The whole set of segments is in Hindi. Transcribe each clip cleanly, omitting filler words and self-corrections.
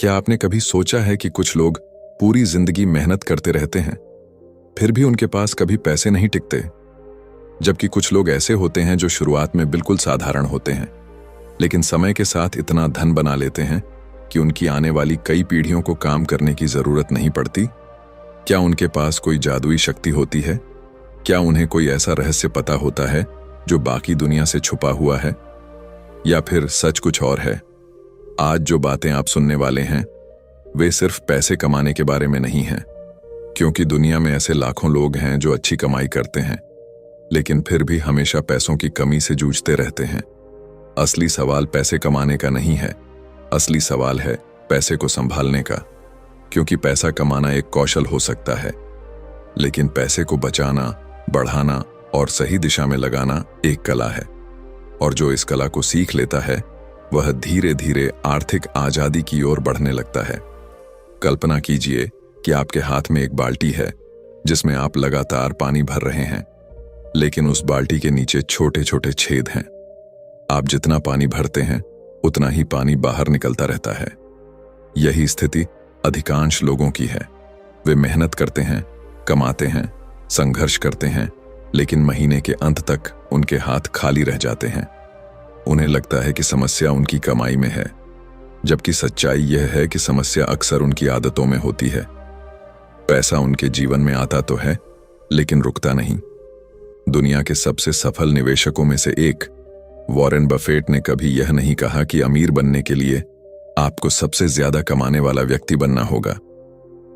क्या आपने कभी सोचा है कि कुछ लोग पूरी जिंदगी मेहनत करते रहते हैं, फिर भी उनके पास कभी पैसे नहीं टिकते? जबकि कुछ लोग ऐसे होते हैं जो शुरुआत में बिल्कुल साधारण होते हैं, लेकिन समय के साथ इतना धन बना लेते हैं कि उनकी आने वाली कई पीढ़ियों को काम करने की जरूरत नहीं पड़ती। क्या उनके पास कोई जादुई शक्ति होती है? क्या उन्हें कोई ऐसा रहस्य पता होता है जो बाकी दुनिया से छुपा हुआ है? या फिर सच कुछ और है? आज जो बातें आप सुनने वाले हैं वे सिर्फ पैसे कमाने के बारे में नहीं हैं, क्योंकि दुनिया में ऐसे लाखों लोग हैं जो अच्छी कमाई करते हैं लेकिन फिर भी हमेशा पैसों की कमी से जूझते रहते हैं। असली सवाल पैसे कमाने का नहीं है, असली सवाल है पैसे को संभालने का। क्योंकि पैसा कमाना एक कौशल हो सकता है, लेकिन पैसे को बचाना, बढ़ाना और सही दिशा में लगाना एक कला है। और जो इस कला को सीख लेता है वह धीरे धीरे आर्थिक आजादी की ओर बढ़ने लगता है। कल्पना कीजिए कि आपके हाथ में एक बाल्टी है जिसमें आप लगातार पानी भर रहे हैं, लेकिन उस बाल्टी के नीचे छोटे छोटे छेद हैं। आप जितना पानी भरते हैं उतना ही पानी बाहर निकलता रहता है। यही स्थिति अधिकांश लोगों की है। वे मेहनत करते हैं, कमाते हैं, संघर्ष करते हैं, लेकिन महीने के अंत तक उनके हाथ खाली रह जाते हैं। उन्हें लगता है कि समस्या उनकी कमाई में है, जबकि सच्चाई यह है कि समस्या अक्सर उनकी आदतों में होती है। पैसा उनके जीवन में आता तो है, लेकिन रुकता नहीं। दुनिया के सबसे सफल निवेशकों में से एक वॉरेन बफेट ने कभी यह नहीं कहा कि अमीर बनने के लिए आपको सबसे ज्यादा कमाने वाला व्यक्ति बनना होगा।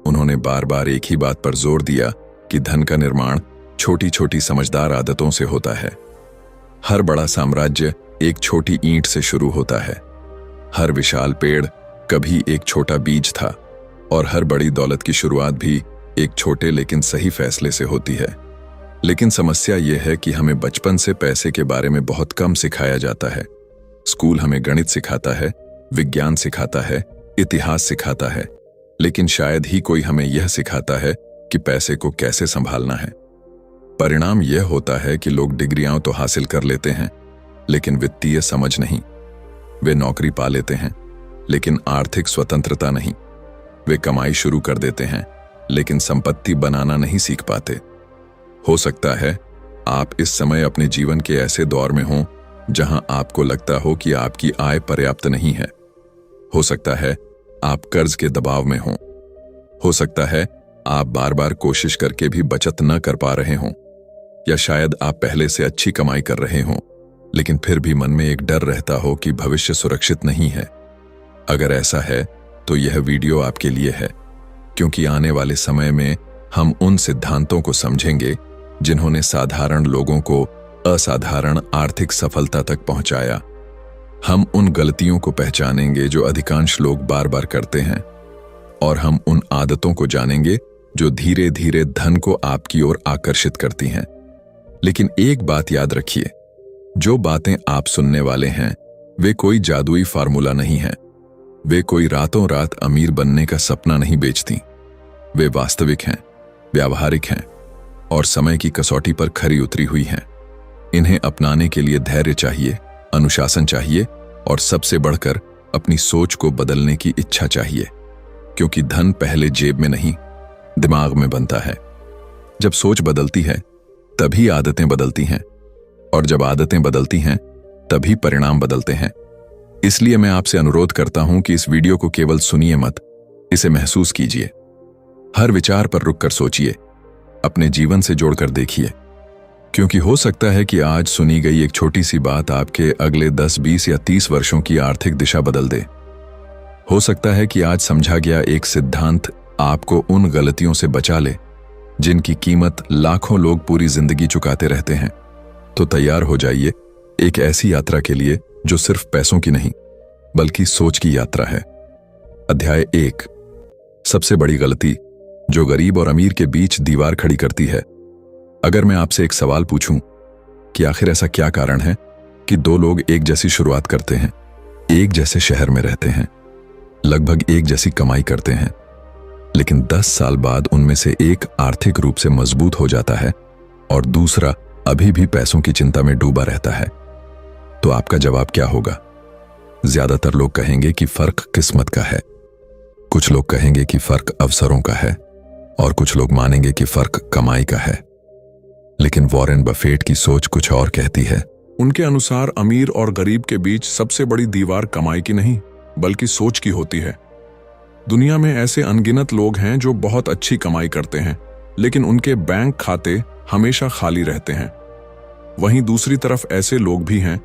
उन्होंने बार बार एक ही बात पर जोर दिया कि धन का निर्माण छोटी छोटी समझदार आदतों से होता है। हर बड़ा साम्राज्य एक छोटी ईंट से शुरू होता है। हर विशाल पेड़ कभी एक छोटा बीज था, और हर बड़ी दौलत की शुरुआत भी एक छोटे लेकिन सही फैसले से होती है। लेकिन समस्या यह है कि हमें बचपन से पैसे के बारे में बहुत कम सिखाया जाता है। स्कूल हमें गणित सिखाता है, विज्ञान सिखाता है, इतिहास सिखाता है, लेकिन शायद ही कोई हमें यह सिखाता है कि पैसे को कैसे संभालना है। परिणाम यह होता है कि लोग डिग्रियां तो हासिल कर लेते हैं, लेकिन वित्तीय समझ नहीं। वे नौकरी पा लेते हैं, लेकिन आर्थिक स्वतंत्रता नहीं। वे कमाई शुरू कर देते हैं, लेकिन संपत्ति बनाना नहीं सीख पाते। हो सकता है आप इस समय अपने जीवन के ऐसे दौर में हों जहां आपको लगता हो कि आपकी आय पर्याप्त नहीं है। हो सकता है आप कर्ज के दबाव में हों। हो सकता है आप बार बार कोशिश करके भी बचत न कर पा रहे हों, या शायद आप पहले से अच्छी कमाई कर रहे हों, लेकिन फिर भी मन में एक डर रहता हो कि भविष्य सुरक्षित नहीं है। अगर ऐसा है तो यह वीडियो आपके लिए है, क्योंकि आने वाले समय में हम उन सिद्धांतों को समझेंगे जिन्होंने साधारण लोगों को असाधारण आर्थिक सफलता तक पहुंचाया। हम उन गलतियों को पहचानेंगे जो अधिकांश लोग बार बार करते हैं, और हम उन आदतों को जानेंगे जो धीरे धीरे धन को आपकी ओर आकर्षित करती हैं। लेकिन एक बात याद रखिए, जो बातें आप सुनने वाले हैं वे कोई जादुई फार्मूला नहीं है। वे कोई रातों रात अमीर बनने का सपना नहीं बेचती। वे वास्तविक हैं, व्यावहारिक हैं और समय की कसौटी पर खरी उतरी हुई हैं। इन्हें अपनाने के लिए धैर्य चाहिए, अनुशासन चाहिए और सबसे बढ़कर अपनी सोच को बदलने की इच्छा चाहिए, क्योंकि धन पहले जेब में नहीं, दिमाग में बनता है। जब सोच बदलती है तभी आदतें बदलती हैं, और जब आदतें बदलती हैं तभी परिणाम बदलते हैं। इसलिए मैं आपसे अनुरोध करता हूं कि इस वीडियो को केवल सुनिए मत, इसे महसूस कीजिए। हर विचार पर रुककर सोचिए, अपने जीवन से जोड़कर देखिए, क्योंकि हो सकता है कि आज सुनी गई एक छोटी सी बात आपके अगले 10, 20 या 30 वर्षों की आर्थिक दिशा बदल दे। हो सकता है कि आज समझा गया एक सिद्धांत आपको उन गलतियों से बचा ले जिनकी कीमत लाखों लोग पूरी जिंदगी चुकाते रहते हैं। तो तैयार हो जाइए एक ऐसी यात्रा के लिए जो सिर्फ पैसों की नहीं बल्कि सोच की यात्रा है। अध्याय 1, सबसे बड़ी गलती जो गरीब और अमीर के बीच दीवार खड़ी करती है। अगर मैं आपसे एक सवाल पूछूं कि आखिर ऐसा क्या कारण है कि दो लोग एक जैसी शुरुआत करते हैं, एक जैसे शहर में रहते हैं, लगभग एक जैसी कमाई करते हैं, लेकिन 10 साल बाद उनमें से एक आर्थिक रूप से मजबूत हो जाता है और दूसरा अभी भी पैसों की चिंता में डूबा रहता है, तो आपका जवाब क्या होगा? ज्यादातर लोग कहेंगे कि फर्क किस्मत का है। कुछ लोग कहेंगे कि फर्क अवसरों का है और कुछ लोग मानेंगे कि फर्क कमाई का है। लेकिन वॉरेन बफेट की सोच कुछ और कहती है। उनके अनुसार अमीर और गरीब के बीच सबसे बड़ी दीवार कमाई की नहीं बल्कि सोच की होती है। दुनिया में ऐसे अनगिनत लोग हैं जो बहुत अच्छी कमाई करते हैं, लेकिन उनके बैंक खाते हमेशा खाली रहते हैं। वहीं दूसरी तरफ ऐसे लोग भी हैं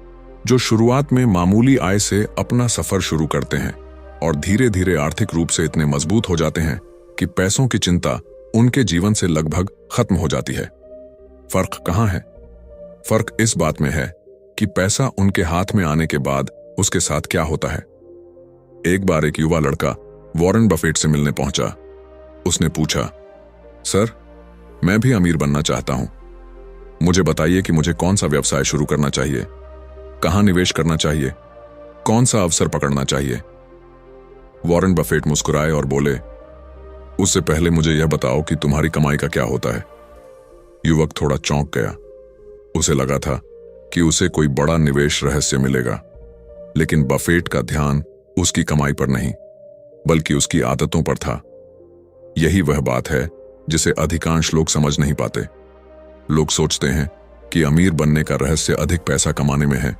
जो शुरुआत में मामूली आय से अपना सफर शुरू करते हैं और धीरे धीरे आर्थिक रूप से इतने मजबूत हो जाते हैं कि पैसों की चिंता उनके जीवन से लगभग खत्म हो जाती है। फर्क कहाँ है? फर्क इस बात में है कि पैसा उनके हाथ में आने के बाद उसके साथ क्या होता है। एक बार एक युवा लड़का वॉरेन बफेट से मिलने पहुंचा। उसने पूछा, सर, मैं भी अमीर बनना चाहता हूं। मुझे बताइए कि मुझे कौन सा व्यवसाय शुरू करना चाहिए, कहां निवेश करना चाहिए, कौन सा अवसर पकड़ना चाहिए। वॉरेन बफेट मुस्कुराए और बोले, उससे पहले मुझे यह बताओ कि तुम्हारी कमाई का क्या होता है। युवक थोड़ा चौंक गया। उसे लगा था कि उसे कोई बड़ा निवेश रहस्य मिलेगा, लेकिन बफेट का ध्यान उसकी कमाई पर नहीं बल्कि उसकी आदतों पर था। यही वह बात है जिसे अधिकांश लोग समझ नहीं पाते। लोग सोचते हैं कि अमीर बनने का रहस्य अधिक पैसा कमाने में है,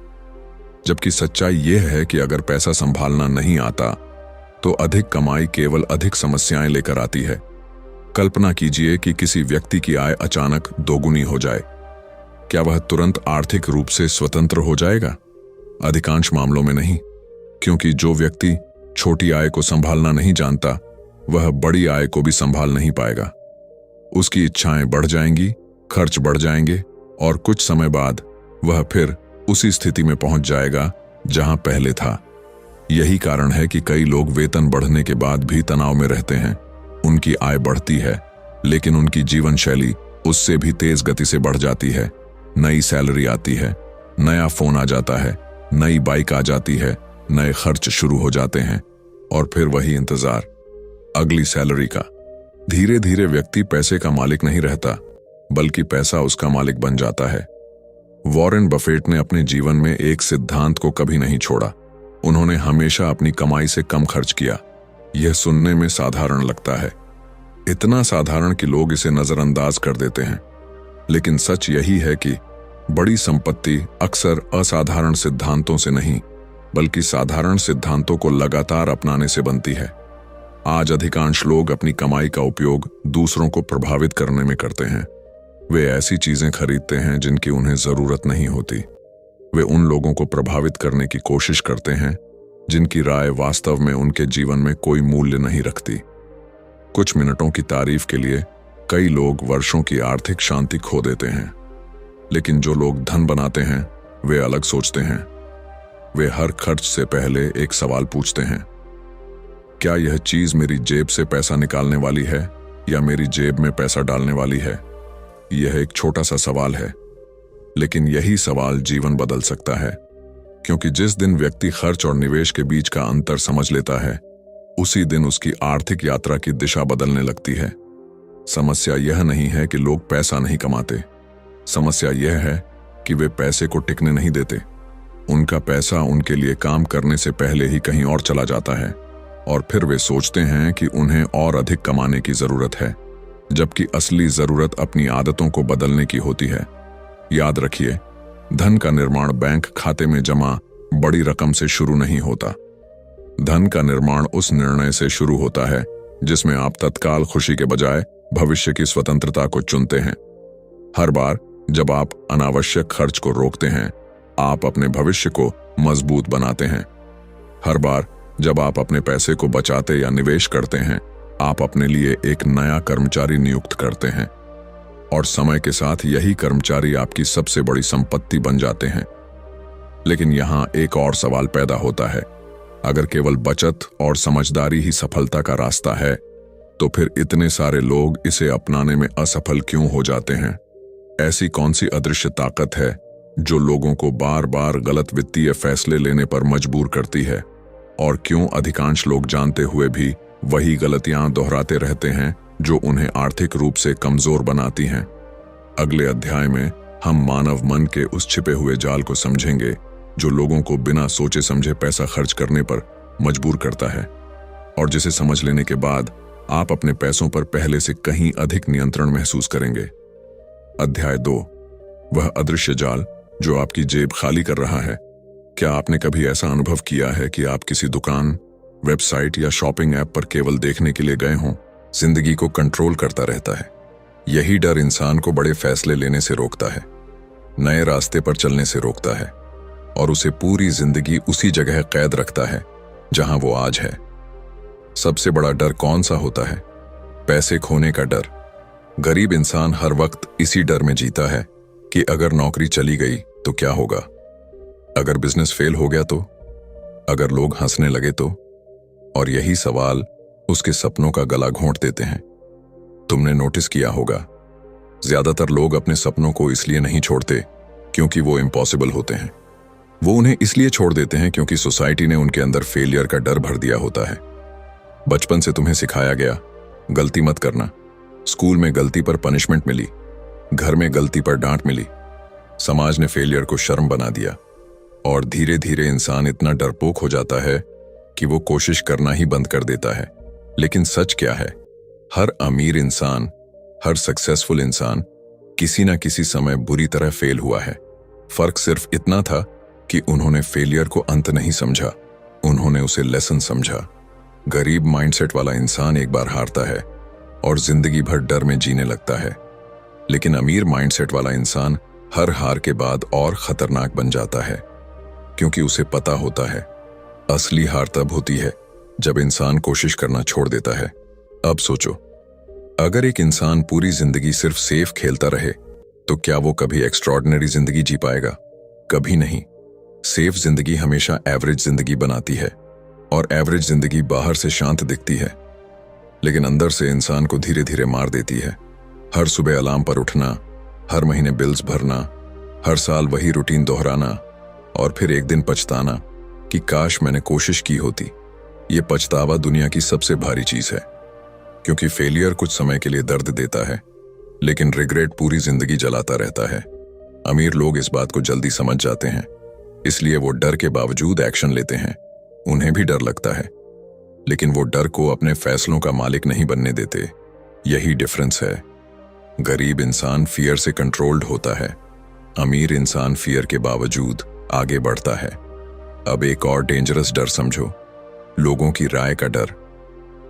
जबकि सच्चाई यह है कि अगर पैसा संभालना नहीं आता तो अधिक कमाई केवल अधिक समस्याएं लेकर आती है। कल्पना कीजिए कि किसी व्यक्ति की आय अचानक दोगुनी हो जाए। क्या वह तुरंत आर्थिक रूप से स्वतंत्र हो जाएगा? अधिकांश मामलों में नहीं, क्योंकि जो व्यक्ति छोटी आय को संभालना नहीं जानता वह बड़ी आय को भी संभाल नहीं पाएगा। उसकी इच्छाएं बढ़ जाएंगी, खर्च बढ़ जाएंगे और कुछ समय बाद वह फिर उसी स्थिति में पहुंच जाएगा जहां पहले था। यही कारण है कि कई लोग वेतन बढ़ने के बाद भी तनाव में रहते हैं। उनकी आय बढ़ती है लेकिन उनकी जीवन शैली उससे भी तेज गति से बढ़ जाती है। नई सैलरी आती है, नया फोन आ जाता है, नई बाइक आ जाती है, नए खर्च शुरू हो जाते हैं और फिर वही इंतजार अगली सैलरी का। धीरे धीरे व्यक्ति पैसे का मालिक नहीं रहता बल्कि पैसा उसका मालिक बन जाता है। वॉरेन बफेट ने अपने जीवन में एक सिद्धांत को कभी नहीं छोड़ा। उन्होंने हमेशा अपनी कमाई से कम खर्च किया। यह सुनने में साधारण लगता है, इतना साधारण कि लोग इसे नजरअंदाज कर देते हैं, लेकिन सच यही है कि बड़ी संपत्ति अक्सर असाधारण सिद्धांतों से नहीं बल्कि साधारण सिद्धांतों को लगातार अपनाने से बनती है। आज अधिकांश लोग अपनी कमाई का उपयोग दूसरों को प्रभावित करने में करते हैं। वे ऐसी चीजें खरीदते हैं जिनकी उन्हें जरूरत नहीं होती। वे उन लोगों को प्रभावित करने की कोशिश करते हैं जिनकी राय वास्तव में उनके जीवन में कोई मूल्य नहीं रखती। कुछ मिनटों की तारीफ के लिए कई लोग वर्षों की आर्थिक शांति खो देते हैं, लेकिन जो लोग धन बनाते हैं वे अलग सोचते हैं। वे हर खर्च से पहले एक सवाल पूछते हैं, क्या यह चीज मेरी जेब से पैसा निकालने वाली है या मेरी जेब में पैसा डालने वाली है? यह एक छोटा सा सवाल है, लेकिन यही सवाल जीवन बदल सकता है, क्योंकि जिस दिन व्यक्ति खर्च और निवेश के बीच का अंतर समझ लेता है उसी दिन उसकी आर्थिक यात्रा की दिशा बदलने लगती है। समस्या यह नहीं है कि लोग पैसा नहीं कमाते, समस्या यह है कि वे पैसे को टिकने नहीं देते। उनका पैसा उनके लिए काम करने से पहले ही कहीं और चला जाता है और फिर वे सोचते हैं कि उन्हें और अधिक कमाने की जरूरत है, जबकि असली जरूरत अपनी आदतों को बदलने की होती है। याद रखिए, धन का निर्माण बैंक खाते में जमा बड़ी रकम से शुरू नहीं होता। धन का निर्माण उस निर्णय से शुरू होता है जिसमें आप तत्काल खुशी के बजाय भविष्य की स्वतंत्रता को चुनते हैं। हर बार जब आप अनावश्यक खर्च को रोकते हैं, आप अपने भविष्य को मजबूत बनाते हैं। हर बार जब आप अपने पैसे को बचाते या निवेश करते हैं, आप अपने लिए एक नया कर्मचारी नियुक्त करते हैं और समय के साथ यही कर्मचारी आपकी सबसे बड़ी संपत्ति बन जाते हैं। लेकिन यहां एक और सवाल पैदा होता है, अगर केवल बचत और समझदारी ही सफलता का रास्ता है, तो फिर इतने सारे लोग इसे अपनाने में असफल क्यों हो जाते हैं? ऐसी कौन सी अदृश्य ताकत है जो लोगों को बार बार गलत वित्तीय फैसले लेने पर मजबूर करती है? और क्यों अधिकांश लोग जानते हुए भी वही गलतियां दोहराते रहते हैं जो उन्हें आर्थिक रूप से कमजोर बनाती हैं? अगले अध्याय में हम मानव मन के उस छिपे हुए जाल को समझेंगे जो लोगों को बिना सोचे समझे पैसा खर्च करने पर मजबूर करता है। और जिसे समझ लेने के बाद आप अपने पैसों पर पहले से कहीं अधिक नियंत्रण महसूस करेंगे। अध्याय 2, वह अदृश्य जाल जो आपकी जेब खाली कर रहा है। क्या आपने कभी ऐसा अनुभव किया है कि आप किसी दुकान, वेबसाइट या शॉपिंग ऐप पर केवल देखने के लिए गए हों? जिंदगी को कंट्रोल करता रहता है। यही डर इंसान को बड़े फैसले लेने से रोकता है, नए रास्ते पर चलने से रोकता है और उसे पूरी जिंदगी उसी जगह कैद रखता है जहां वो आज है। सबसे बड़ा डर कौन सा होता है? पैसे खोने का डर। गरीब इंसान हर वक्त इसी डर में जीता है कि अगर नौकरी चली गई तो क्या होगा, अगर बिजनेस फेल हो गया तो, अगर लोग हंसने लगे तो। और यही सवाल उसके सपनों का गला घोंट देते हैं। तुमने नोटिस किया होगा, ज्यादातर लोग अपने सपनों को इसलिए नहीं छोड़ते क्योंकि वो इम्पॉसिबल होते हैं। वो उन्हें इसलिए छोड़ देते हैं क्योंकि सोसाइटी ने उनके अंदर फेलियर का डर भर दिया होता है। बचपन से तुम्हें सिखाया गया, गलती मत करना। स्कूल में गलती पर पनिशमेंट मिली, घर में गलती पर डांट मिली। समाज ने फेलियर को शर्म बना दिया और धीरे धीरे इंसान इतना डरपोक हो जाता है कि वो कोशिश करना ही बंद कर देता है। लेकिन सच क्या है? हर अमीर इंसान, हर सक्सेसफुल इंसान किसी ना किसी समय बुरी तरह फेल हुआ है। फर्क सिर्फ इतना था कि उन्होंने फेलियर को अंत नहीं समझा, उन्होंने उसे लेसन समझा। गरीब माइंडसेट वाला इंसान एक बार हारता है और जिंदगी भर डर में जीने लगता है। लेकिन अमीर माइंडसेट वाला इंसान हर हार के बाद और खतरनाक बन जाता है, क्योंकि उसे पता होता है असली हार तब होती है जब इंसान कोशिश करना छोड़ देता है। अब सोचो, अगर एक इंसान पूरी जिंदगी सिर्फ सेफ खेलता रहे तो क्या वो कभी एक्स्ट्रॉर्डिनरी जिंदगी जी पाएगा? कभी नहीं। सेफ जिंदगी हमेशा एवरेज जिंदगी बनाती है और एवरेज जिंदगी बाहर से शांत दिखती है, लेकिन अंदर से इंसान को धीरे धीरे मार देती है। हर सुबह अलार्म पर उठना, हर महीने बिल्स भरना, हर साल वही रूटीन दोहराना और फिर एक दिन पछताना कि काश मैंने कोशिश की होती। ये पछतावा दुनिया की सबसे भारी चीज है, क्योंकि फेलियर कुछ समय के लिए दर्द देता है, लेकिन रिग्रेट पूरी जिंदगी जलाता रहता है। अमीर लोग इस बात को जल्दी समझ जाते हैं, इसलिए वो डर के बावजूद एक्शन लेते हैं। उन्हें भी डर लगता है, लेकिन वो डर को अपने फैसलों का मालिक नहीं बनने देते। यही डिफरेंस है। गरीब इंसान फियर से कंट्रोल्ड होता है, अमीर इंसान फियर के बावजूद आगे बढ़ता है। अब एक और डेंजरस डर समझो, लोगों की राय का डर।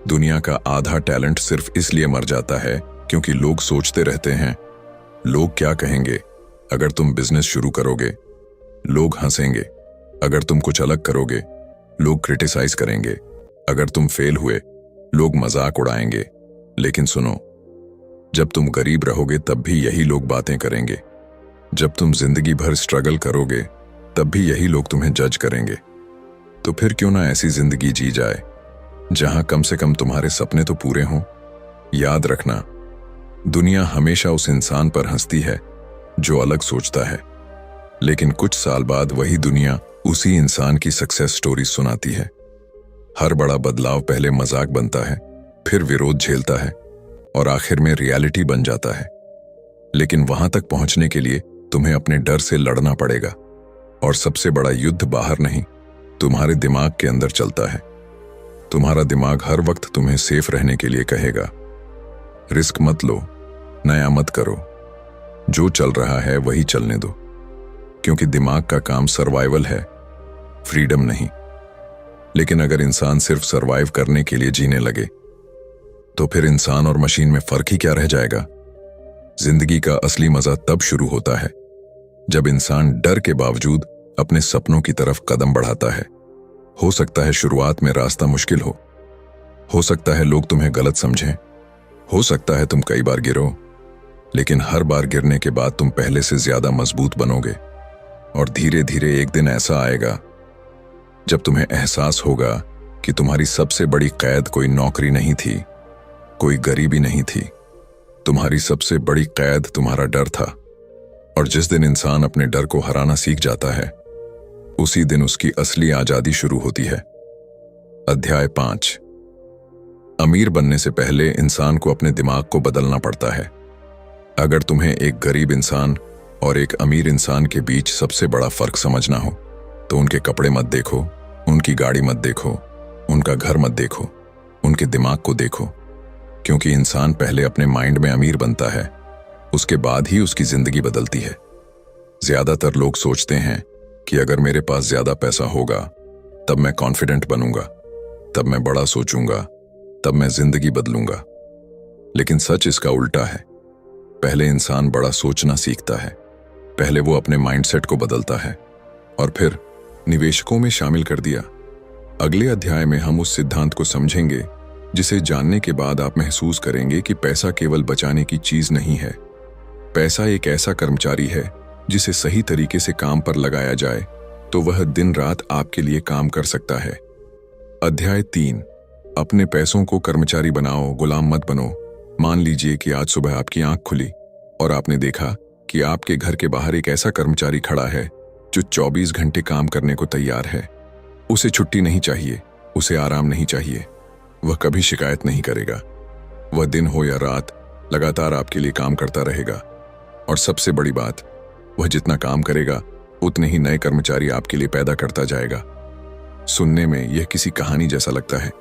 दुनिया का आधा टैलेंट सिर्फ इसलिए मर जाता है क्योंकि लोग सोचते रहते हैं, लोग क्या कहेंगे अगर तुम बिजनेस शुरू करोगे? लोग हंसेंगे। अगर तुम कुछ अलग करोगे, लोग क्रिटिसाइज करेंगे। अगर तुम फेल हुए, लोग मजाक उड़ाएंगे। लेकिन सुनो, जब तुम गरीब रहोगे तब भी यही लोग बातें करेंगे। जब तुम जिंदगी भर स्ट्रगल करोगे तब भी यही लोग तुम्हें जज करेंगे। तो फिर क्यों ना ऐसी जिंदगी जी जाए जहां कम से कम तुम्हारे सपने तो पूरे हों। याद रखना, दुनिया हमेशा उस इंसान पर हंसती है जो अलग सोचता है, लेकिन कुछ साल बाद वही दुनिया उसी इंसान की सक्सेस स्टोरी सुनाती है। हर बड़ा बदलाव पहले मजाक बनता है, फिर विरोध झेलता है और आखिर में रियलिटी बन जाता है। लेकिन वहां तक पहुंचने के लिए तुम्हें अपने डर से लड़ना पड़ेगा। और सबसे बड़ा युद्ध बाहर नहीं, तुम्हारे दिमाग के अंदर चलता है। तुम्हारा दिमाग हर वक्त तुम्हें सेफ रहने के लिए कहेगा, रिस्क मत लो, नया मत करो, जो चल रहा है वही चलने दो। क्योंकि दिमाग का काम सर्वाइवल है, फ्रीडम नहीं। लेकिन अगर इंसान सिर्फ सर्वाइव करने के लिए जीने लगे तो फिर इंसान और मशीन में फर्क ही क्या रह जाएगा? जिंदगी का असली मजा तब शुरू होता है जब इंसान डर के बावजूद अपने सपनों की तरफ कदम बढ़ाता है। हो सकता है शुरुआत में रास्ता मुश्किल हो सकता है लोग तुम्हें गलत समझें, हो सकता है तुम कई बार गिरो, लेकिन हर बार गिरने के बाद तुम पहले से ज्यादा मजबूत बनोगे। और धीरे धीरे एक दिन ऐसा आएगा जब तुम्हें एहसास होगा कि तुम्हारी सबसे बड़ी कैद कोई नौकरी नहीं थी, कोई गरीबी नहीं थी। तुम्हारी सबसे बड़ी कैद तुम्हारा डर था। और जिस दिन इंसान अपने डर को हराना सीख जाता है, उसी दिन उसकी असली आजादी शुरू होती है। अध्याय 5। अमीर बनने से पहले इंसान को अपने दिमाग को बदलना पड़ता है। अगर तुम्हें एक गरीब इंसान और एक अमीर इंसान के बीच सबसे बड़ा फर्क समझना हो तो उनके कपड़े मत देखो, उनकी गाड़ी मत देखो, उनका घर मत देखो, उनके दिमाग को देखो, क्योंकि इंसान पहले अपने माइंड में अमीर बनता है, उसके बाद ही उसकी जिंदगी बदलती है। ज्यादातर लोग सोचते हैं कि अगर मेरे पास ज्यादा पैसा होगा तब मैं कॉन्फिडेंट बनूंगा, तब मैं बड़ा सोचूंगा, तब मैं जिंदगी बदलूंगा। लेकिन सच इसका उल्टा है। पहले इंसान बड़ा सोचना सीखता है, पहले वो अपने माइंडसेट को बदलता है और फिर निवेशकों में शामिल कर दिया। अगले अध्याय में हम उस सिद्धांत को समझेंगे जिसे जानने के बाद आप महसूस करेंगे कि पैसा केवल बचाने की चीज नहीं है। पैसा एक ऐसा कर्मचारी है जिसे सही तरीके से काम पर लगाया जाए तो वह दिन रात आपके लिए काम कर सकता है। अध्याय 3, अपने पैसों को कर्मचारी बनाओ, गुलाम मत बनो। मान लीजिए कि आज सुबह आपकी आंख खुली और आपने देखा कि आपके घर के बाहर एक ऐसा कर्मचारी खड़ा है जो 24 घंटे काम करने को तैयार है। उसे छुट्टी नहीं चाहिए, उसे आराम नहीं चाहिए, वह कभी शिकायत नहीं करेगा। वह दिन हो या रात लगातार आपके लिए काम करता रहेगा। और सबसे बड़ी बात, वह जितना काम करेगा उतने ही नए कर्मचारी आपके लिए पैदा करता जाएगा। सुनने में यह किसी कहानी जैसा लगता है,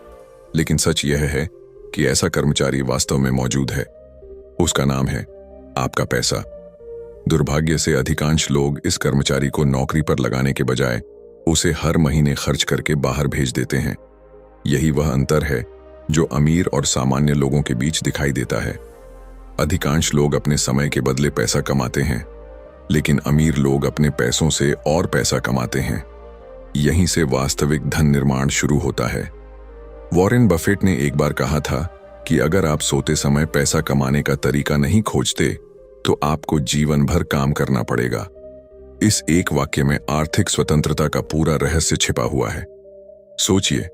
लेकिन सच यह है कि ऐसा कर्मचारी वास्तव में मौजूद है। उसका नाम है आपका पैसा। दुर्भाग्य से अधिकांश लोग इस कर्मचारी को नौकरी पर लगाने के बजाय उसे हर महीने खर्च करके बाहर भेज देते हैं। यही वह अंतर है जो अमीर और सामान्य लोगों के बीच दिखाई देता है। अधिकांश लोग अपने समय के बदले पैसा कमाते हैं, लेकिन अमीर लोग अपने पैसों से और पैसा कमाते हैं। यहीं से वास्तविक धन निर्माण शुरू होता है। वॉरेन बफेट ने एक बार कहा था कि अगर आप सोते समय पैसा कमाने का तरीका नहीं खोजते तो आपको जीवन भर काम करना पड़ेगा। इस एक वाक्य में आर्थिक स्वतंत्रता का पूरा रहस्य छिपा हुआ है। सोचिए,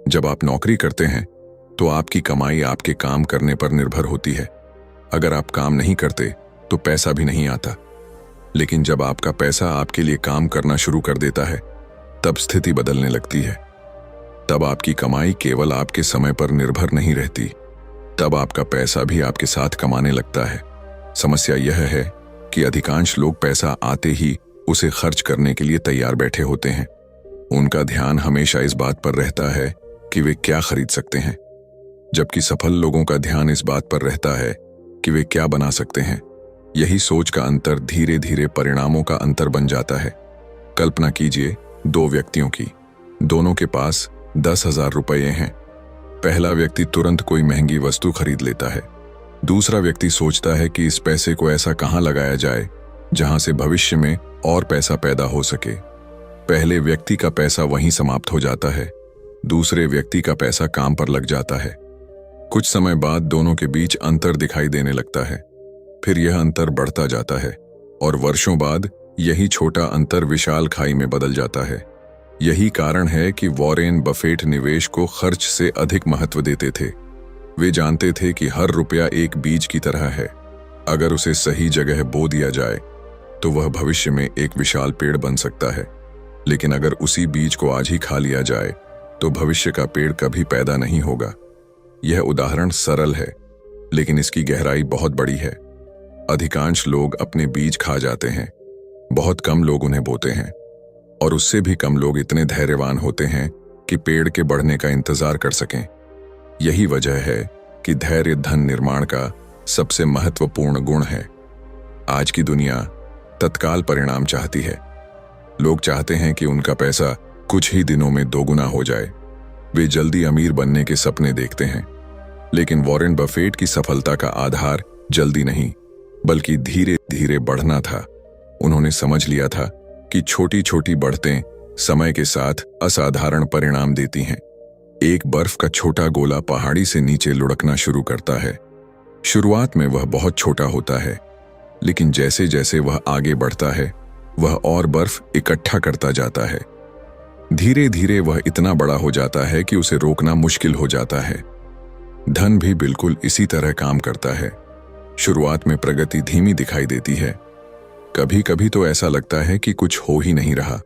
जब आप नौकरी करते हैं तो आपकी कमाई आपके काम करने पर निर्भर होती है। अगर आप काम नहीं करते तो पैसा भी नहीं आता। लेकिन जब आपका पैसा आपके लिए काम करना शुरू कर देता है तब स्थिति बदलने लगती है। तब आपकी कमाई केवल आपके समय पर निर्भर नहीं रहती, तब आपका पैसा भी आपके साथ कमाने लगता है। समस्या यह है कि अधिकांश लोग पैसा आते ही उसे खर्च करने के लिए तैयार बैठे होते हैं। उनका ध्यान हमेशा इस बात पर रहता है कि वे क्या खरीद सकते हैं, जबकि सफल लोगों का ध्यान इस बात पर रहता है कि वे क्या बना सकते हैं। यही सोच का अंतर धीरे धीरे परिणामों का अंतर बन जाता है। कल्पना कीजिए 2 व्यक्तियों की, दोनों के पास 10,000 रुपये हैं। पहला व्यक्ति तुरंत कोई महंगी वस्तु खरीद लेता है। दूसरा व्यक्ति सोचता है कि इस पैसे को ऐसा कहां लगाया जाए जहां से भविष्य में और पैसा पैदा हो सके। पहले व्यक्ति का पैसा वहीं समाप्त हो जाता है, दूसरे व्यक्ति का पैसा काम पर लग जाता है। कुछ समय बाद दोनों के बीच अंतर दिखाई देने लगता है। फिर यह अंतर बढ़ता जाता है और वर्षों बाद यही छोटा अंतर विशाल खाई में बदल जाता है। यही कारण है कि वॉरेन बफेट निवेश को खर्च से अधिक महत्व देते थे। वे जानते थे कि हर रुपया एक बीज की तरह है। अगर उसे सही जगह बो दिया जाए तो वह भविष्य में एक विशाल पेड़ बन सकता है, लेकिन अगर उसी बीज को आज ही खा लिया जाए तो भविष्य का पेड़ कभी पैदा नहीं होगा। यह उदाहरण सरल है, लेकिन इसकी गहराई बहुत बड़ी है। अधिकांश लोग अपने बीज खा जाते हैं, बहुत कम लोग उन्हें बोते हैं, और उससे भी कम लोग इतने धैर्यवान होते हैं कि पेड़ के बढ़ने का इंतजार कर सकें। यही वजह है कि धैर्य धन निर्माण का सबसे महत्वपूर्ण गुण है। आज की दुनिया तत्काल परिणाम चाहती है। लोग चाहते हैं कि उनका पैसा कुछ ही दिनों में दोगुना हो जाए। वे जल्दी अमीर बनने के सपने देखते हैं। लेकिन वॉरेन बफेट की सफलता का आधार जल्दी नहीं, बल्कि धीरे धीरे बढ़ना था। उन्होंने समझ लिया था कि छोटी छोटी बढ़तें समय के साथ असाधारण परिणाम देती हैं। एक बर्फ का छोटा गोला पहाड़ी से नीचे लुढ़कना शुरू करता है। शुरुआत में वह बहुत छोटा होता है, लेकिन जैसे जैसे वह आगे बढ़ता है वह और बर्फ इकट्ठा करता जाता है। धीरे धीरे वह इतना बड़ा हो जाता है कि उसे रोकना मुश्किल हो जाता है। धन भी बिल्कुल इसी तरह काम करता है। शुरुआत में प्रगति धीमी दिखाई देती है। कभी कभी तो ऐसा लगता है कि कुछ हो ही नहीं रहा,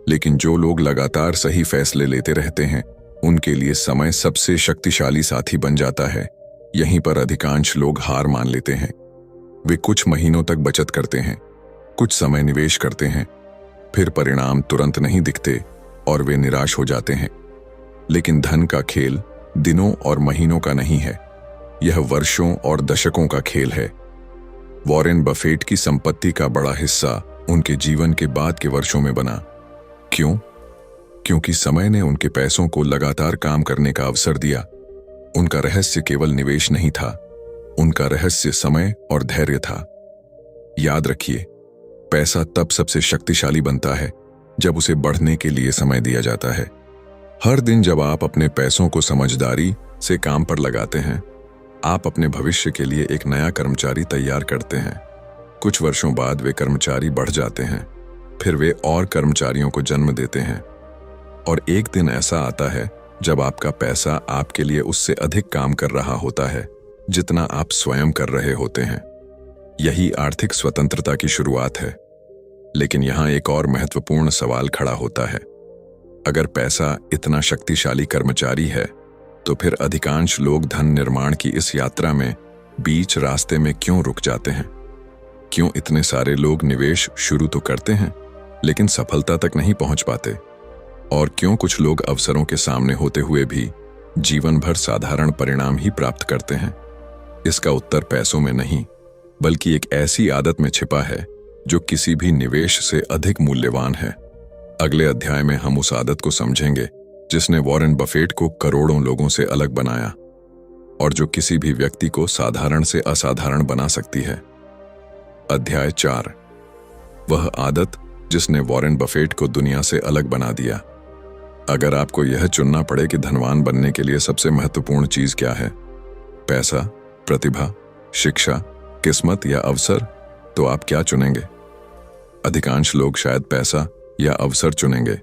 लेकिन जो लोग लगातार सही फैसले लेते रहते हैं उनके लिए समय सबसे शक्तिशाली साथी बन जाता है। यहीं पर अधिकांश लोग हार मान लेते हैं। वे कुछ महीनों तक बचत करते हैं, कुछ समय निवेश करते हैं, फिर परिणाम तुरंत नहीं दिखते और वे निराश हो जाते हैं। लेकिन धन का खेल दिनों और महीनों का नहीं है, यह वर्षों और दशकों का खेल है। वॉरेन बफेट की संपत्ति का बड़ा हिस्सा उनके जीवन के बाद के वर्षों में बना। क्यों? क्योंकि समय ने उनके पैसों को लगातार काम करने का अवसर दिया। उनका रहस्य केवल निवेश नहीं था, उनका रहस्य समय और धैर्य था। याद रखिए, पैसा तब सबसे शक्तिशाली बनता है जब उसे बढ़ने के लिए समय दिया जाता है। हर दिन जब आप अपने पैसों को समझदारी से काम पर लगाते हैं, आप अपने भविष्य के लिए एक नया कर्मचारी तैयार करते हैं। कुछ वर्षों बाद वे कर्मचारी बढ़ जाते हैं, फिर वे और कर्मचारियों को जन्म देते हैं, और एक दिन ऐसा आता है जब आपका पैसा आपके लिए उससे अधिक काम कर रहा होता है जितना आप स्वयं कर रहे होते हैं। यही आर्थिक स्वतंत्रता की शुरुआत है। लेकिन यहां एक और महत्वपूर्ण सवाल खड़ा होता है। अगर पैसा इतना शक्तिशाली कर्मचारी है, तो फिर अधिकांश लोग धन निर्माण की इस यात्रा में बीच रास्ते में क्यों रुक जाते हैं? क्यों इतने सारे लोग निवेश शुरू तो करते हैं लेकिन सफलता तक नहीं पहुंच पाते? और क्यों कुछ लोग अवसरों के सामने होते हुए भी जीवन भर साधारण परिणाम ही प्राप्त करते हैं? इसका उत्तर पैसों में नहीं, बल्कि एक ऐसी आदत में छिपा है जो किसी भी निवेश से अधिक मूल्यवान है। अगले अध्याय में हम उस आदत को समझेंगे जिसने वॉरेन बफेट को करोड़ों लोगों से अलग बनाया और जो किसी भी व्यक्ति को साधारण से असाधारण बना सकती है। अध्याय 4, वह आदत जिसने वॉरेन बफेट को दुनिया से अलग बना दिया। अगर आपको यह चुनना पड़े कि धनवान बनने के लिए सबसे महत्वपूर्ण चीज क्या है, पैसा, प्रतिभा, शिक्षा, किस्मत या अवसर, तो आप क्या चुनेंगे? अधिकांश लोग शायद पैसा या अवसर चुनेंगे,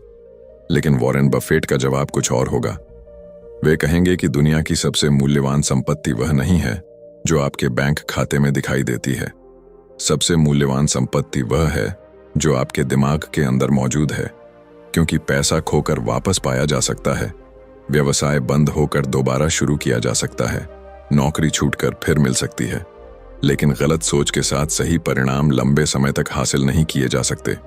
लेकिन वॉरेन बफेट का जवाब कुछ और होगा। वे कहेंगे कि दुनिया की सबसे मूल्यवान संपत्ति वह नहीं है जो आपके बैंक खाते में दिखाई देती है। सबसे मूल्यवान संपत्ति वह है जो आपके दिमाग के अंदर मौजूद है, क्योंकि पैसा खोकर वापस पाया जा सकता है, व्यवसाय बंद होकर दोबारा शुरू किया जा सकता है, नौकरी छूटकर फिर मिल सकती है, लेकिन गलत सोच के साथ सही परिणाम लंबे समय तक हासिल नहीं किए जा सकते।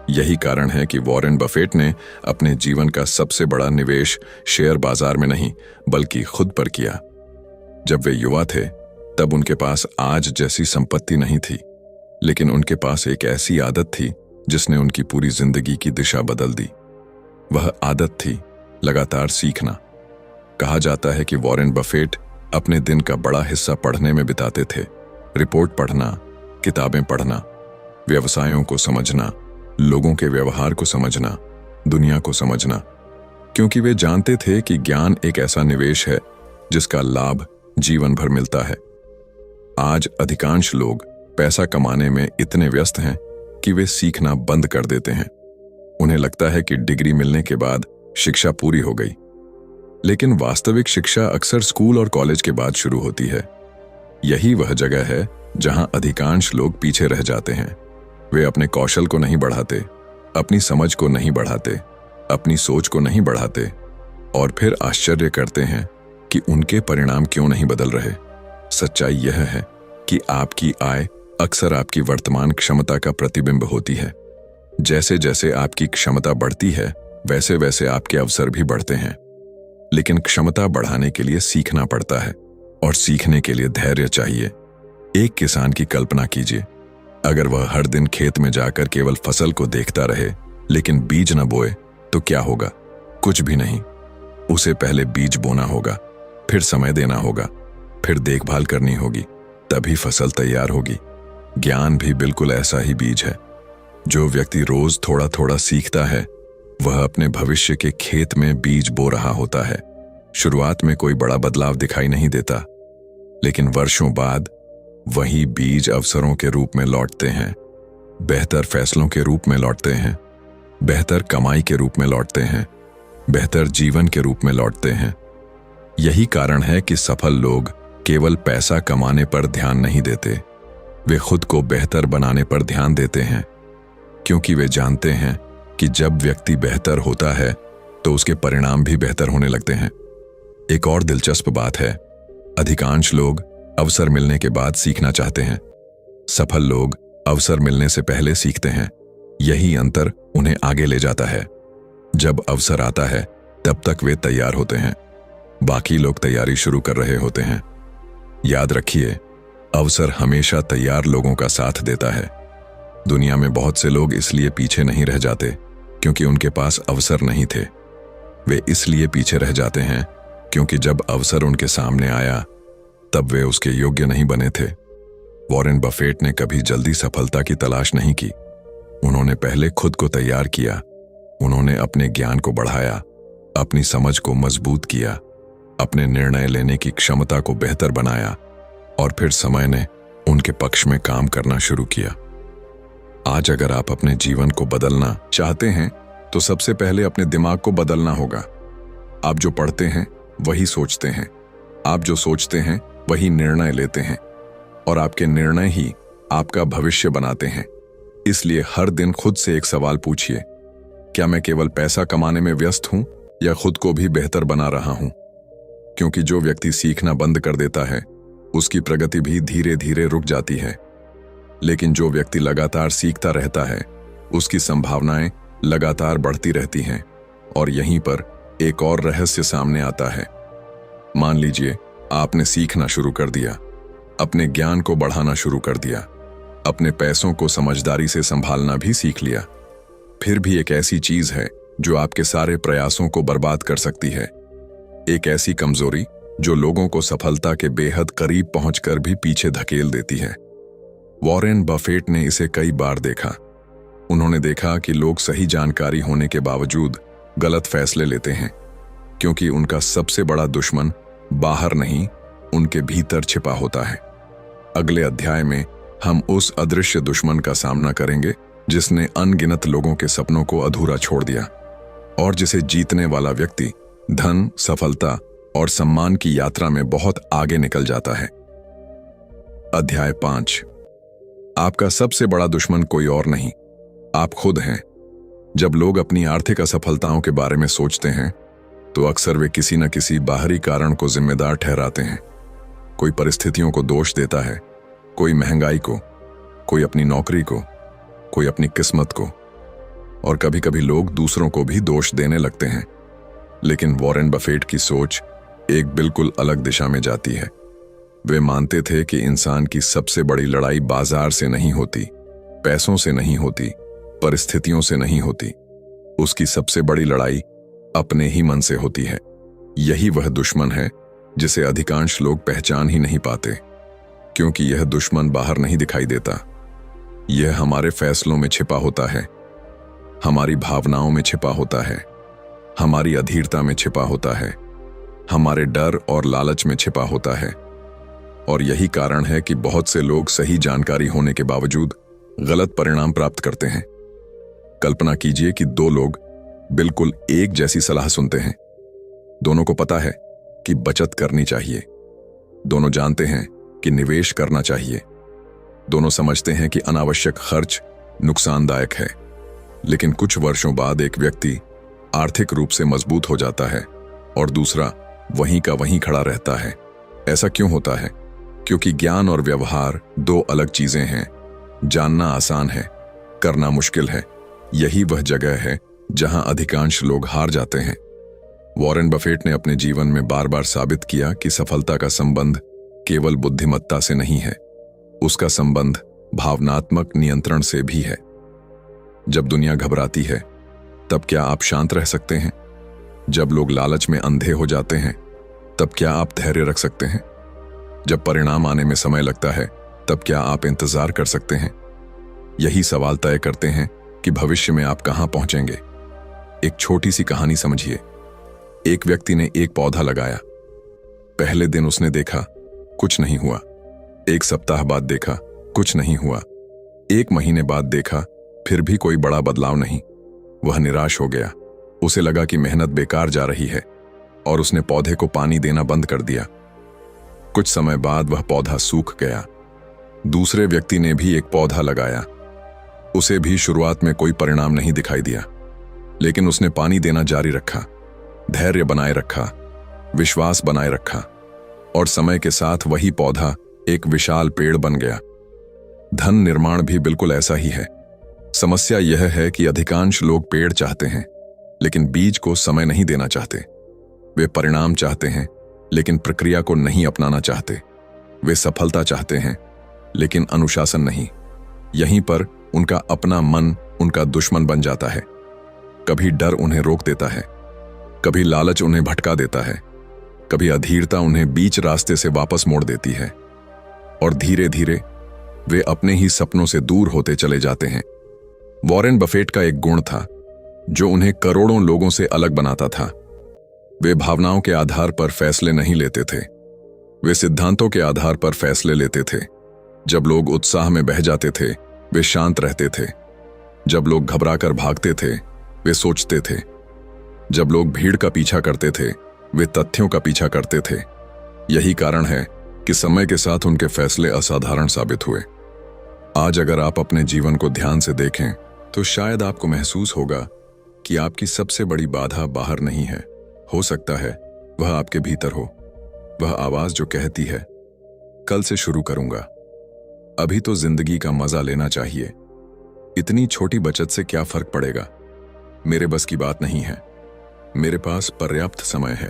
यही कारण है कि वॉरेन बफेट ने अपने जीवन का सबसे बड़ा निवेश शेयर बाजार में नहीं बल्कि खुद पर किया। जब वे युवा थे तब उनके पास आज जैसी संपत्ति नहीं थी, लेकिन उनके पास एक ऐसी आदत थी जिसने उनकी पूरी जिंदगी की दिशा बदल दी। वह आदत थी लगातार सीखना। कहा जाता है कि वॉरेन बफेट अपने दिन का बड़ा हिस्सा पढ़ने में बिताते थे। रिपोर्ट पढ़ना, किताबें पढ़ना, व्यवसायों को समझना, लोगों के व्यवहार को समझना, दुनिया को समझना, क्योंकि वे जानते थे कि ज्ञान एक ऐसा निवेश है जिसका लाभ जीवन भर मिलता है। आज अधिकांश लोग पैसा कमाने में इतने व्यस्त हैं कि वे सीखना बंद कर देते हैं। उन्हें लगता है कि डिग्री मिलने के बाद शिक्षा पूरी हो गई, लेकिन वास्तविक शिक्षा अक्सर स्कूल और कॉलेज के बाद शुरू होती है। यही वह जगह है जहां अधिकांश लोग पीछे रह जाते हैं। वे अपने कौशल को नहीं बढ़ाते, अपनी समझ को नहीं बढ़ाते, अपनी सोच को नहीं बढ़ाते, और फिर आश्चर्य करते हैं कि उनके परिणाम क्यों नहीं बदल रहे। सच्चाई यह है कि आपकी आय अक्सर आपकी वर्तमान क्षमता का प्रतिबिंब होती है। जैसे जैसे आपकी क्षमता बढ़ती है, वैसे वैसे आपके अवसर भी बढ़ते हैं। लेकिन क्षमता बढ़ाने के लिए सीखना पड़ता है, और सीखने के लिए धैर्य चाहिए। एक किसान की कल्पना कीजिए, अगर वह हर दिन खेत में जाकर केवल फसल को देखता रहे लेकिन बीज न बोए तो क्या होगा? कुछ भी नहीं। उसे पहले बीज बोना होगा, फिर समय देना होगा, फिर देखभाल करनी होगी, तभी फसल तैयार होगी। ज्ञान भी बिल्कुल ऐसा ही बीज है। जो व्यक्ति रोज थोड़ा थोड़ा सीखता है, वह अपने भविष्य के खेत में बीज बो रहा होता है। शुरुआत में कोई बड़ा बदलाव दिखाई नहीं देता, लेकिन वर्षों बाद वही बीज अवसरों के रूप में लौटते हैं, बेहतर फैसलों के रूप में लौटते हैं, बेहतर कमाई के रूप में लौटते हैं, बेहतर जीवन के रूप में लौटते हैं। यही कारण है कि सफल लोग केवल पैसा कमाने पर ध्यान नहीं देते, वे खुद को बेहतर बनाने पर ध्यान देते हैं, क्योंकि वे जानते हैं कि जब व्यक्ति बेहतर होता है तो उसके परिणाम भी बेहतर होने लगते हैं। एक और दिलचस्प बात है, अधिकांश लोग अवसर मिलने के बाद सीखना चाहते हैं। सफल लोग अवसर मिलने से पहले सीखते हैं। यही अंतर उन्हें आगे ले जाता है। जब अवसर आता है तब तक वे तैयार होते हैं, बाकी लोग तैयारी शुरू कर रहे होते हैं। याद रखिए, अवसर हमेशा तैयार लोगों का साथ देता है। दुनिया में बहुत से लोग इसलिए पीछे नहीं रह जाते क्योंकि उनके पास अवसर नहीं थे। वे इसलिए पीछे रह जाते हैं क्योंकि जब अवसर उनके सामने आया तब वे उसके योग्य नहीं बने थे। वॉरेन बफेट ने कभी जल्दी सफलता की तलाश नहीं की। उन्होंने पहले खुद को तैयार किया। उन्होंने अपने ज्ञान को बढ़ाया, अपनी समझ को मजबूत किया, अपने निर्णय लेने की क्षमता को बेहतर बनाया और फिर समय ने उनके पक्ष में काम करना शुरू किया। आज अगर आप अपने जीवन को बदलना चाहते हैं तो सबसे पहले अपने दिमाग को बदलना होगा। आप जो पढ़ते हैं वही सोचते हैं, आप जो सोचते हैं वही निर्णय लेते हैं और आपके निर्णय ही आपका भविष्य बनाते हैं। इसलिए हर दिन खुद से एक सवाल पूछिए, क्या मैं केवल पैसा कमाने में व्यस्त हूं या खुद को भी बेहतर बना रहा हूं? क्योंकि जो व्यक्ति सीखना बंद कर देता है उसकी प्रगति भी धीरे धीरे रुक जाती है, लेकिन जो व्यक्ति लगातार सीखता रहता है उसकी संभावनाएं लगातार बढ़ती रहती हैं। और यहीं पर एक और रहस्य सामने आता है। मान लीजिए आपने सीखना शुरू कर दिया, अपने ज्ञान को बढ़ाना शुरू कर दिया, अपने पैसों को समझदारी से संभालना भी सीख लिया, फिर भी एक ऐसी चीज है जो आपके सारे प्रयासों को बर्बाद कर सकती है। एक ऐसी कमजोरी जो लोगों को सफलता के बेहद करीब पहुंचकर भी पीछे धकेल देती है। वॉरेन बफेट ने इसे कई बार देखा। उन्होंने देखा कि लोग सही जानकारी होने के बावजूद गलत फैसले लेते हैं क्योंकि उनका सबसे बड़ा दुश्मन बाहर नहीं, उनके भीतर छिपा होता है। अगले अध्याय में हम उस अदृश्य दुश्मन का सामना करेंगे जिसने अनगिनत लोगों के सपनों को अधूरा छोड़ दिया और जिसे जीतने वाला व्यक्ति धन, सफलता और सम्मान की यात्रा में बहुत आगे निकल जाता है। अध्याय 5। आपका सबसे बड़ा दुश्मन कोई और नहीं, आप खुद हैं। जब लोग अपनी आर्थिक असफलताओं के बारे में सोचते हैं तो अक्सर वे किसी न किसी बाहरी कारण को जिम्मेदार ठहराते हैं। कोई परिस्थितियों को दोष देता है, कोई महंगाई को, कोई अपनी नौकरी को, कोई अपनी किस्मत को, और कभी कभी लोग दूसरों को भी दोष देने लगते हैं। लेकिन वॉरेन बफेट की सोच एक बिल्कुल अलग दिशा में जाती है। वे मानते थे कि इंसान की सबसे बड़ी लड़ाई बाजार से नहीं होती, पैसों से नहीं होती, परिस्थितियों से नहीं होती। उसकी सबसे बड़ी लड़ाई अपने ही मन से होती है। यही वह दुश्मन है जिसे अधिकांश लोग पहचान ही नहीं पाते, क्योंकि यह दुश्मन बाहर नहीं दिखाई देता। यह हमारे फैसलों में छिपा होता है, हमारी भावनाओं में छिपा होता है, हमारी अधीरता में छिपा होता है, हमारे डर और लालच में छिपा होता है। और यही कारण है कि बहुत से लोग सही जानकारी होने के बावजूद गलत परिणाम प्राप्त करते हैं। कल्पना कीजिए कि दो लोग बिल्कुल एक जैसी सलाह सुनते हैं। दोनों को पता है कि बचत करनी चाहिए, दोनों जानते हैं कि निवेश करना चाहिए, दोनों समझते हैं कि अनावश्यक खर्च नुकसानदायक है। लेकिन कुछ वर्षों बाद एक व्यक्ति आर्थिक रूप से मजबूत हो जाता है और दूसरा वहीं का वहीं खड़ा रहता है। ऐसा क्यों होता है? क्योंकि ज्ञान और व्यवहार दो अलग चीजें हैं। जानना आसान है, करना मुश्किल है। यही वह जगह है जहां अधिकांश लोग हार जाते हैं। वॉरेन बफेट ने अपने जीवन में बार बार साबित किया कि सफलता का संबंध केवल बुद्धिमत्ता से नहीं है, उसका संबंध भावनात्मक नियंत्रण से भी है। जब दुनिया घबराती है तब क्या आप शांत रह सकते हैं? जब लोग लालच में अंधे हो जाते हैं तब क्या आप धैर्य रख सकते हैं? जब परिणाम आने में समय लगता है तब क्या आप इंतजार कर सकते हैं? यही सवाल तय करते हैं कि भविष्य में आप कहां पहुंचेंगे। एक छोटी सी कहानी समझिए। एक व्यक्ति ने एक पौधा लगाया। पहले दिन उसने देखा, कुछ नहीं हुआ। एक सप्ताह बाद देखा, कुछ नहीं हुआ। एक महीने बाद देखा, फिर भी कोई बड़ा बदलाव नहीं। वह निराश हो गया। उसे लगा कि मेहनत बेकार जा रही है और उसने पौधे को पानी देना बंद कर दिया। कुछ समय बाद वह पौधा सूख गया। दूसरे व्यक्ति ने भी एक पौधा लगाया। उसे भी शुरुआत में कोई परिणाम नहीं दिखाई दिया, लेकिन उसने पानी देना जारी रखा, धैर्य बनाए रखा, विश्वास बनाए रखा और समय के साथ वही पौधा एक विशाल पेड़ बन गया। धन निर्माण भी बिल्कुल ऐसा ही है। समस्या यह है कि अधिकांश लोग पेड़ चाहते हैं, लेकिन बीज को समय नहीं देना चाहते। वे परिणाम चाहते हैं लेकिन प्रक्रिया को नहीं अपनाना चाहते। वे सफलता चाहते हैं लेकिन अनुशासन नहीं। यहीं पर उनका अपना मन उनका दुश्मन बन जाता है। कभी डर उन्हें रोक देता है, कभी लालच उन्हें भटका देता है, कभी अधीरता उन्हें बीच रास्ते से वापस मोड़ देती है, और धीरे धीरे वे अपने ही सपनों से दूर होते चले जाते हैं। वॉरेन बफेट का एक गुण था जो उन्हें करोड़ों लोगों से अलग बनाता था। वे भावनाओं के आधार पर फैसले नहीं लेते थे, वे सिद्धांतों के आधार पर फैसले लेते थे। जब लोग उत्साह में बह जाते थे, वे शांत रहते थे। जब लोग घबराकर भागते थे, वे सोचते थे। जब लोग भीड़ का पीछा करते थे, वे तथ्यों का पीछा करते थे। यही कारण है कि समय के साथ उनके फैसले असाधारण साबित हुए। आज अगर आप अपने जीवन को ध्यान से देखें तो शायद आपको महसूस होगा कि आपकी सबसे बड़ी बाधा बाहर नहीं है। हो सकता है वह आपके भीतर हो, वह आवाज जो कहती है कल से शुरू करूंगा, अभी तो जिंदगी का मजा लेना चाहिए, इतनी छोटी बचत से क्या फर्क पड़ेगा, मेरे बस की बात नहीं है, मेरे पास पर्याप्त समय है।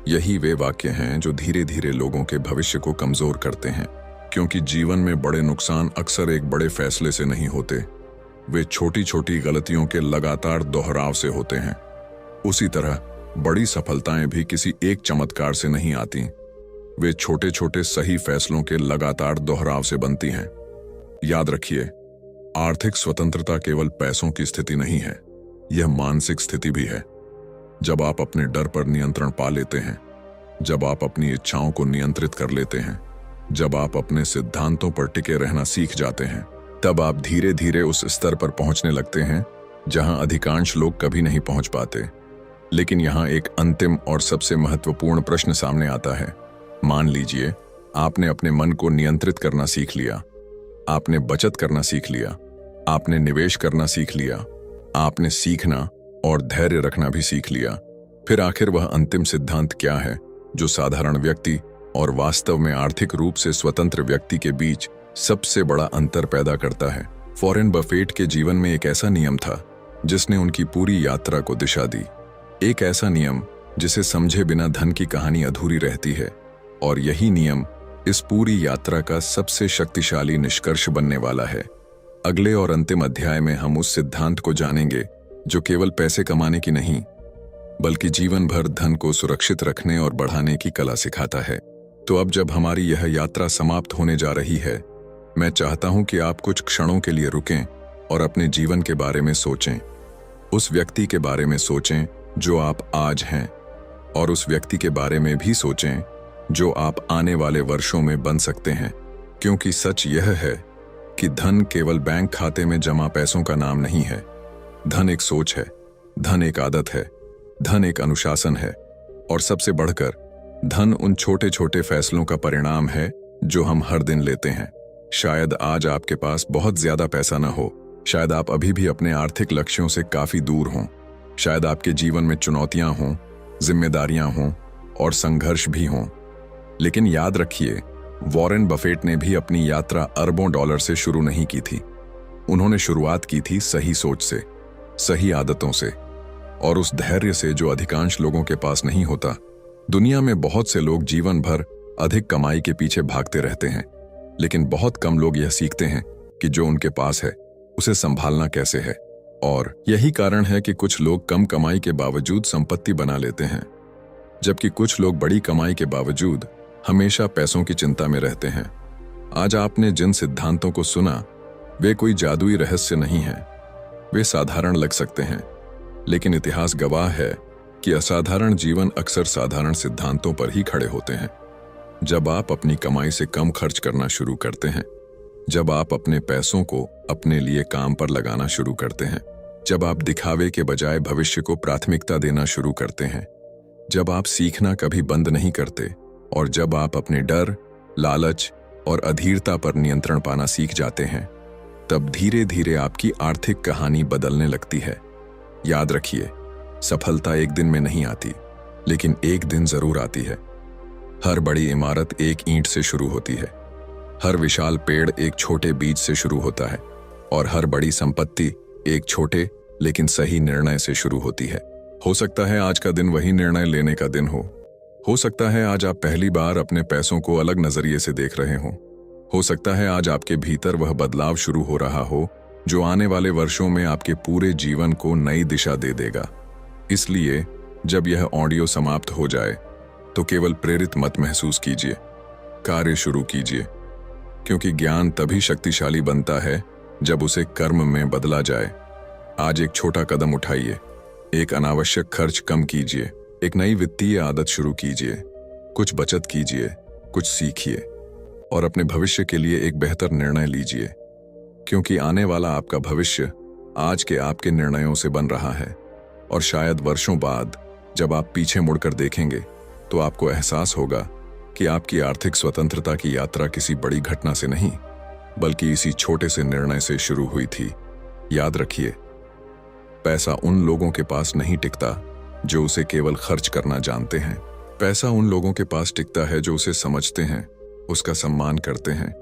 यही वे वाक्य हैं जो धीरे धीरे लोगों के भविष्य को कमजोर करते हैं, क्योंकि जीवन में बड़े नुकसान अक्सर एक बड़े फैसले से नहीं होते, वे छोटी छोटी गलतियों के लगातार दोहराव से होते हैं। उसी तरह बड़ी सफलताएं भी किसी एक चमत्कार से नहीं आती, वे छोटे छोटे सही फैसलों के लगातार दोहराव से बनती हैं। याद रखिए, आर्थिक स्वतंत्रता केवल पैसों की स्थिति नहीं है, यह मानसिक स्थिति भी है। जब आप अपने डर पर नियंत्रण पा लेते हैं, जब आप अपनी इच्छाओं को नियंत्रित कर लेते हैं, जब आप अपने सिद्धांतों पर टिके रहना सीख जाते हैं, तब आप धीरे धीरे उस स्तर पर पहुंचने लगते हैं जहां अधिकांश लोग कभी नहीं पहुंच पाते। लेकिन यहां एक अंतिम और सबसे महत्वपूर्ण प्रश्न सामने आता है। मान लीजिए आपने अपने मन को नियंत्रित करना सीख लिया, आपने बचत करना सीख लिया, आपने निवेश करना सीख लिया, आपने सीखना और धैर्य रखना भी सीख लिया। फिर आखिर वह अंतिम सिद्धांत क्या है जो साधारण व्यक्ति और वास्तव में आर्थिक रूप से स्वतंत्र व्यक्ति के बीच सबसे बड़ा अंतर पैदा करता है? वॉरेन बफेट के जीवन में एक ऐसा नियम था जिसने उनकी पूरी यात्रा को दिशा दी। एक ऐसा नियम जिसे समझे बिना धन की कहानी अधूरी रहती है, और यही नियम इस पूरी यात्रा का सबसे शक्तिशाली निष्कर्ष बनने वाला है। अगले और अंतिम अध्याय में हम उस सिद्धांत को जानेंगे जो केवल पैसे कमाने की नहीं, बल्कि जीवन भर धन को सुरक्षित रखने और बढ़ाने की कला सिखाता है। तो अब जब हमारी यह यात्रा समाप्त होने जा रही है, मैं चाहता हूं कि आप कुछ क्षणों के लिए रुकें और अपने जीवन के बारे में सोचें। उस व्यक्ति के बारे में सोचें जो आप आज हैं, और उस व्यक्ति के बारे में भी सोचें जो आप आने वाले वर्षों में बन सकते हैं। क्योंकि सच यह है कि धन केवल बैंक खाते में जमा पैसों का नाम नहीं है। धन एक सोच है, धन एक आदत है, धन एक अनुशासन है, और सबसे बढ़कर धन उन छोटे छोटे फैसलों का परिणाम है जो हम हर दिन लेते हैं। शायद आज आपके पास बहुत ज्यादा पैसा न हो, शायद आप अभी भी अपने आर्थिक लक्ष्यों से काफी दूर हों, शायद आपके जीवन में चुनौतियां हों, जिम्मेदारियां हों और संघर्ष भी हों, लेकिन याद रखिए, वॉरेन बफेट ने भी अपनी यात्रा अरबों डॉलर से शुरू नहीं की थी। उन्होंने शुरुआत की थी सही सोच से, सही आदतों से, और उस धैर्य से जो अधिकांश लोगों के पास नहीं होता। दुनिया में बहुत से लोग जीवन भर अधिक कमाई के पीछे भागते रहते हैं, लेकिन बहुत कम लोग यह सीखते हैं कि जो उनके पास है उसे संभालना कैसे है। और यही कारण है कि कुछ लोग कम कमाई के बावजूद संपत्ति बना लेते हैं, जबकि कुछ लोग बड़ी कमाई के बावजूद हमेशा पैसों की चिंता में रहते हैं। आज आपने जिन सिद्धांतों को सुना, वे कोई जादुई रहस्य नहीं है। वे साधारण लग सकते हैं, लेकिन इतिहास गवाह है कि असाधारण जीवन अक्सर साधारण सिद्धांतों पर ही खड़े होते हैं। जब आप अपनी कमाई से कम खर्च करना शुरू करते हैं, जब आप अपने पैसों को अपने लिए काम पर लगाना शुरू करते हैं, जब आप दिखावे के बजाय भविष्य को प्राथमिकता देना शुरू करते हैं, जब आप सीखना कभी बंद नहीं करते, और जब आप अपने डर, लालच और अधीरता पर नियंत्रण पाना सीख जाते हैं, तब धीरे धीरे आपकी आर्थिक कहानी बदलने लगती है। याद रखिए, सफलता एक दिन में नहीं आती, लेकिन एक दिन जरूर आती है। हर बड़ी इमारत एक ईंट से शुरू होती है, हर विशाल पेड़ एक छोटे बीज से शुरू होता है, और हर बड़ी संपत्ति एक छोटे लेकिन सही निर्णय से शुरू होती है। हो सकता है आज का दिन वही निर्णय लेने का दिन हो सकता है आज आप पहली बार अपने पैसों को अलग नजरिए से देख रहे हो सकता है आज आपके भीतर वह बदलाव शुरू हो रहा हो जो आने वाले वर्षों में आपके पूरे जीवन को नई दिशा दे देगा। इसलिए जब यह ऑडियो समाप्त हो जाए तो केवल प्रेरित मत महसूस कीजिए, कार्य शुरू कीजिए, क्योंकि ज्ञान तभी शक्तिशाली बनता है जब उसे कर्म में बदला जाए। आज एक छोटा कदम उठाइए, एक अनावश्यक खर्च कम कीजिए, एक नई वित्तीय आदत शुरू कीजिए, कुछ बचत कीजिए, कुछ सीखिए और अपने भविष्य के लिए एक बेहतर निर्णय लीजिए, क्योंकि आने वाला आपका भविष्य आज के आपके निर्णयों से बन रहा है। और शायद वर्षों बाद जब आप पीछे मुड़कर देखेंगे तो आपको एहसास होगा कि आपकी आर्थिक स्वतंत्रता की यात्रा किसी बड़ी घटना से नहीं बल्कि इसी छोटे से निर्णय से शुरू हुई थी। याद रखिए, पैसा उन लोगों के पास नहीं टिकता जो उसे केवल खर्च करना जानते हैं। पैसा उन लोगों के पास टिकता है जो उसे समझते हैं, उसका सम्मान करते हैं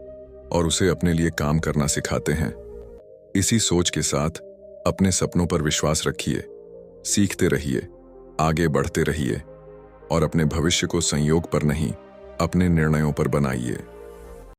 और उसे अपने लिए काम करना सिखाते हैं। इसी सोच के साथ अपने सपनों पर विश्वास रखिए, सीखते रहिए, आगे बढ़ते रहिए और अपने भविष्य को संयोग पर नहीं अपने निर्णयों पर बनाइए।